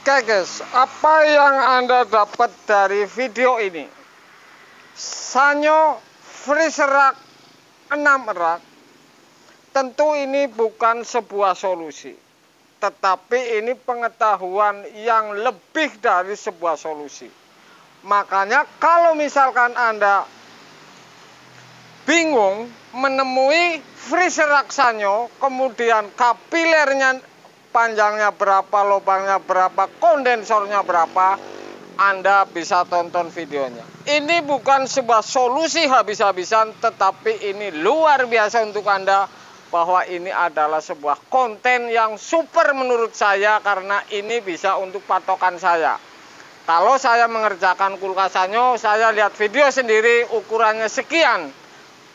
Oke guys, apa yang Anda dapat dari video ini? Sanyo freezer rack 6 rak. Tentu ini bukan sebuah solusi, tetapi ini pengetahuan yang lebih dari sebuah solusi. Makanya kalau misalkan Anda bingung menemui freezer rack sanyo, kemudian kapilernya panjangnya berapa, lubangnya berapa, kondensornya berapa, Anda bisa tonton videonya. Ini bukan sebuah solusi habis-habisan, tetapi ini luar biasa untuk Anda, bahwa ini adalah sebuah konten yang super menurut saya, karena ini bisa untuk patokan saya. Kalau saya mengerjakan kulkas sanyo, saya lihat video sendiri ukurannya sekian,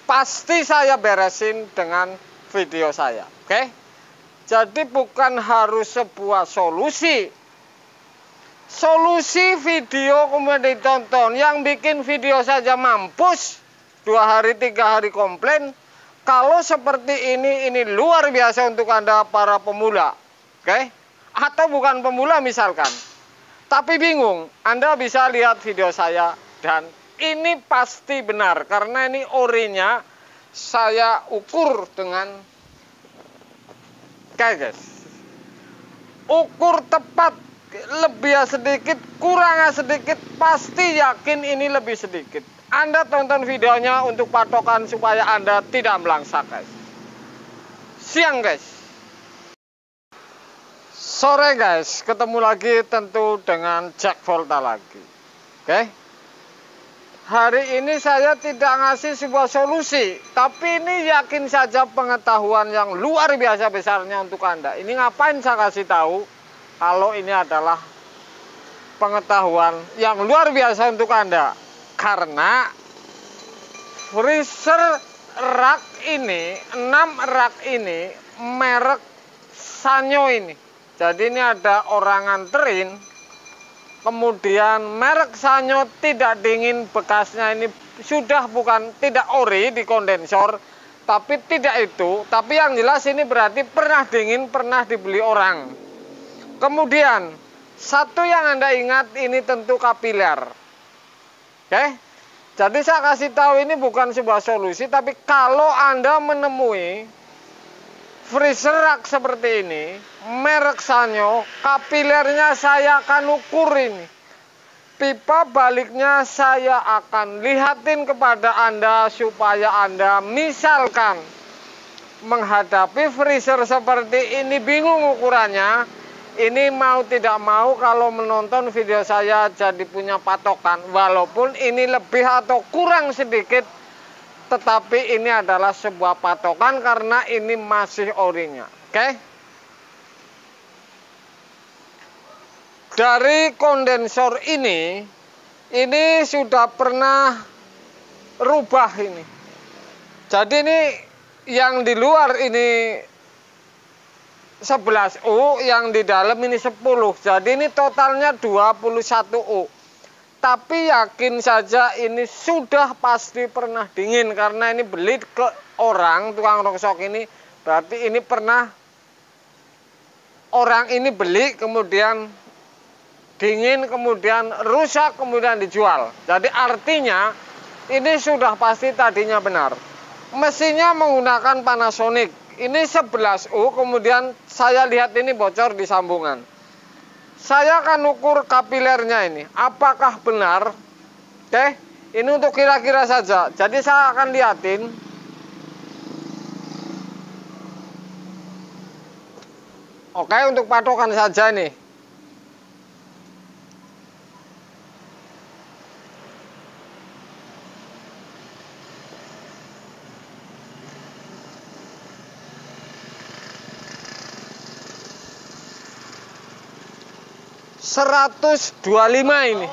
pasti saya beresin dengan video saya. Oke? Jadi bukan harus sebuah solusi. Solusi video kemudian ditonton, yang bikin video saja mampus 2 hari 3 hari komplain. Kalau seperti ini luar biasa untuk Anda para pemula. Oke? Atau bukan pemula misalkan, tapi bingung, Anda bisa lihat video saya, dan ini pasti benar karena ini orinya saya ukur dengan kayak guys, ukur tepat, lebih sedikit, kurang sedikit, pasti yakin ini lebih sedikit. Anda tonton videonya untuk patokan supaya Anda tidak melangsak guys. Siang guys, sore guys, ketemu lagi tentu dengan Jack Volta lagi. Oke? Hari ini saya tidak ngasih sebuah solusi, tapi ini yakin saja pengetahuan yang luar biasa besarnya untuk Anda. Ini ngapain saya kasih tahu kalau ini adalah pengetahuan yang luar biasa untuk Anda? Karena freezer rack ini, 6 rak ini, merek Sanyo ini. Jadi ini ada orang nganterin, kemudian merek Sanyo tidak dingin, bekasnya ini sudah bukan, tidak ori di kondensor, tapi tidak itu. Tapi yang jelas ini berarti pernah dingin, pernah dibeli orang. Kemudian satu yang Anda ingat, ini tentu kapiler. Oke? Jadi saya kasih tahu ini bukan sebuah solusi, tapi kalau Anda menemui freezer rack seperti ini, merek Sanyo, kapilernya saya akan ukur ini. Pipa baliknya saya akan lihatin kepada Anda supaya Anda misalkan menghadapi freezer seperti ini bingung ukurannya, ini mau tidak mau kalau menonton video saya jadi punya patokan, walaupun ini lebih atau kurang sedikit, tetapi ini adalah sebuah patokan karena ini masih orinya. Oke? Dari kondensor ini sudah pernah rubah ini. Jadi ini yang di luar ini 11 U, yang di dalam ini 10. Jadi ini totalnya 21 U. Tapi yakin saja ini sudah pasti pernah dingin, karena ini beli ke orang, tukang rongsok ini, berarti ini pernah orang ini beli, kemudian dingin, kemudian rusak, kemudian dijual. Jadi artinya ini sudah pasti tadinya benar. Mesinnya menggunakan Panasonic. Ini 11 U, kemudian saya lihat ini bocor di sambungan. Saya akan ukur kapilernya ini, apakah benar. Oke, ini untuk kira-kira saja. Jadi saya akan lihatin. Oke, untuk patokan saja nih. ...125 ini.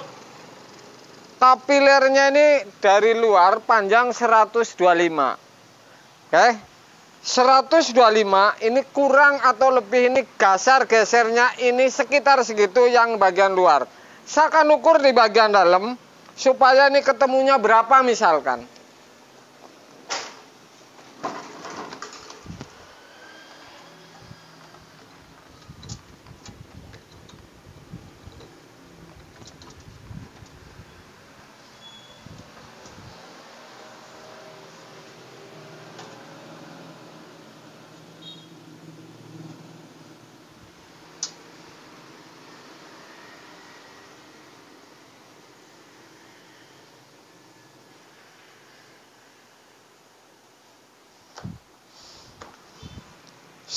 Kapilernya ini dari luar panjang 125. Oke. 125 ini kurang atau lebih, ini gesernya ini sekitar segitu yang bagian luar. Saya akan ukur di bagian dalam supaya ini ketemunya berapa misalkan.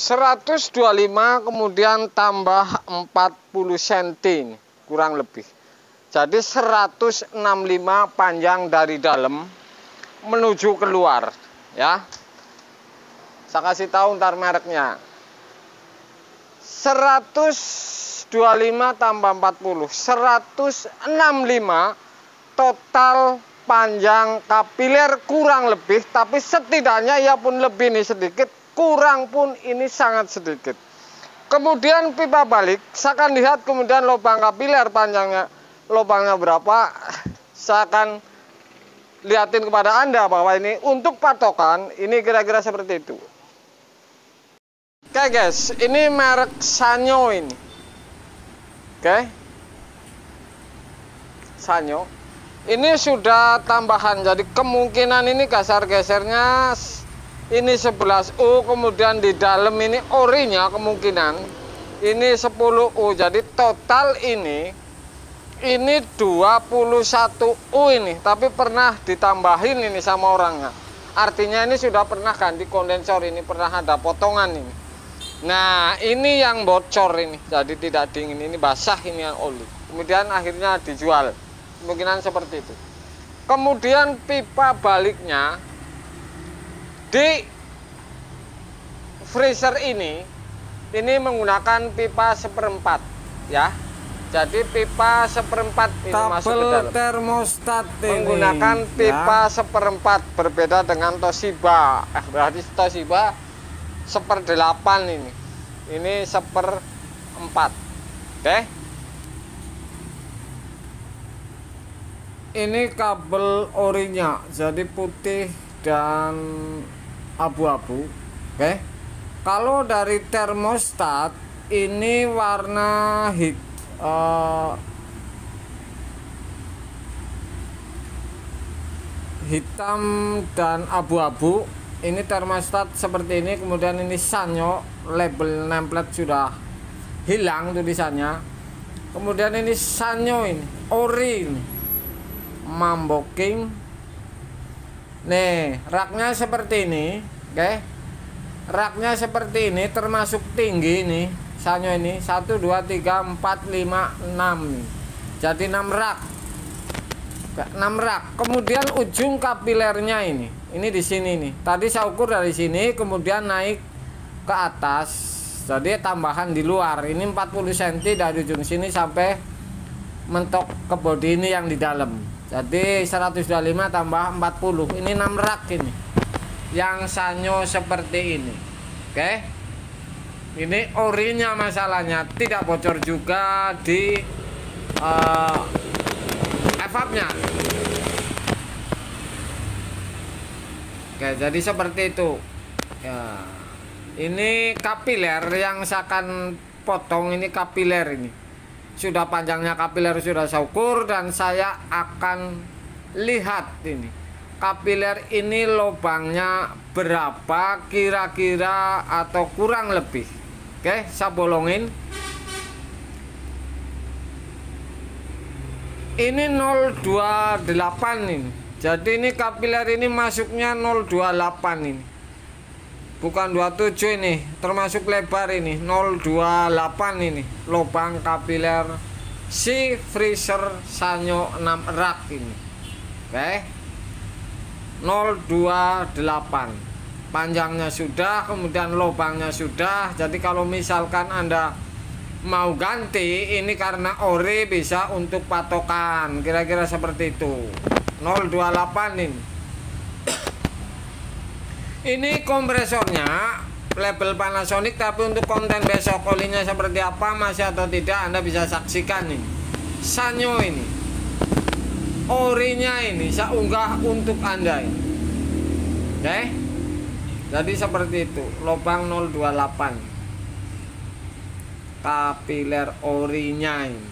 125 kemudian tambah 40 cm kurang lebih. Jadi 165 panjang dari dalam menuju keluar ya. Saya kasih tahu ntar mereknya. 125 tambah 40 165 total panjang kapiler kurang lebih, tapi setidaknya ya pun lebih nih sedikit, kurang pun ini sangat sedikit. Kemudian pipa balik, saya akan lihat kemudian lubang kapiler panjangnya, lubangnya berapa. Saya akan lihatin kepada Anda bahwa ini untuk patokan ini kira-kira seperti itu. Oke guys, ini merek Sanyo ini. Oke. Sanyo. Ini sudah tambahan, jadi kemungkinan ini gasar gesernya ini 11U, kemudian di dalam ini orinya kemungkinan ini 10U. Jadi total ini 21U ini, tapi pernah ditambahin ini sama orangnya. Artinya ini sudah pernah ganti kondensor, ini pernah ada potongan ini. Nah, ini yang bocor ini, jadi tidak dingin, ini basah, ini yang oli. Kemudian akhirnya dijual. Kemungkinan seperti itu. Kemudian pipa baliknya di freezer ini menggunakan pipa 1/4 ya. Jadi pipa 1/4 ini masuk ke dalam. Termostat ini menggunakan pipa ya. 1/4 berbeda dengan Toshiba. Berarti Toshiba 1/8 ini. Ini 1/4. Oke. Ini kabel orinya, jadi putih dan abu-abu. Oke. Kalau dari termostat ini warna hitam dan abu-abu. Ini termostat seperti ini. Kemudian ini Sanyo, label template sudah hilang tulisannya. Kemudian ini Sanyo ini ori ini. Mambo King. Nih, raknya seperti ini, oke. Raknya seperti ini, termasuk tinggi ini. Sanyo ini 1 2 3 4 5 6 nih. Jadi 6 rak. 6 rak. Kemudian ujung kapilernya ini di sini nih. Tadi saya ukur dari sini, kemudian naik ke atas. Jadi tambahan di luar. Ini 40 cm dari ujung sini sampai mentok ke bodi ini yang di dalam. Jadi 125 tambah 40. Ini 6 rak ini. Yang Sanyo seperti ini. Oke. Ini orinya masalahnya, tidak bocor juga di evapnya. Oke, jadi seperti itu. Ya. Ini kapiler yang saya akan potong, ini kapiler ini. Sudah panjangnya kapiler sudah saya ukur dan saya akan lihat ini kapiler ini lubangnya berapa kira-kira atau kurang lebih. Oke, saya bolongin. Ini 028 ini. Jadi ini kapiler ini masuknya 028 ini. Bukan 27 ini, termasuk lebar ini 028 ini lubang kapiler si freezer Sanyo 6 rak ini. Oke. 028. Panjangnya sudah, kemudian lubangnya sudah. Jadi kalau misalkan Anda mau ganti ini karena ori, bisa untuk patokan kira-kira seperti itu. 028 ini. Ini kompresornya label Panasonic, tapi untuk konten besok olinya seperti apa, masih atau tidak, Anda bisa saksikan nih. Sanyo ini orinya ini saya unggah untuk Anda ini. Oke. Jadi seperti itu, lubang 028. Kapiler orinya ini.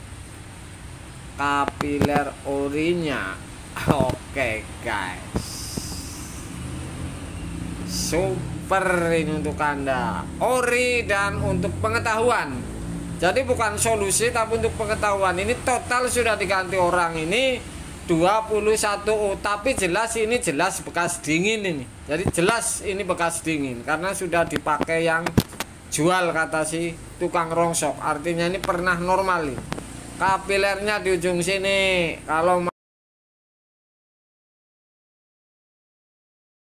Kapiler orinya. Oke, guys. Super ini untuk Anda, ori dan untuk pengetahuan. Jadi bukan solusi tapi untuk pengetahuan. Ini total sudah diganti orang ini 21U, tapi jelas ini jelas bekas dingin ini. Jadi jelas ini bekas dingin karena sudah dipakai yang jual kata si tukang rongsok. Artinya ini pernah normal nih. Kapilernya di ujung sini. Kalau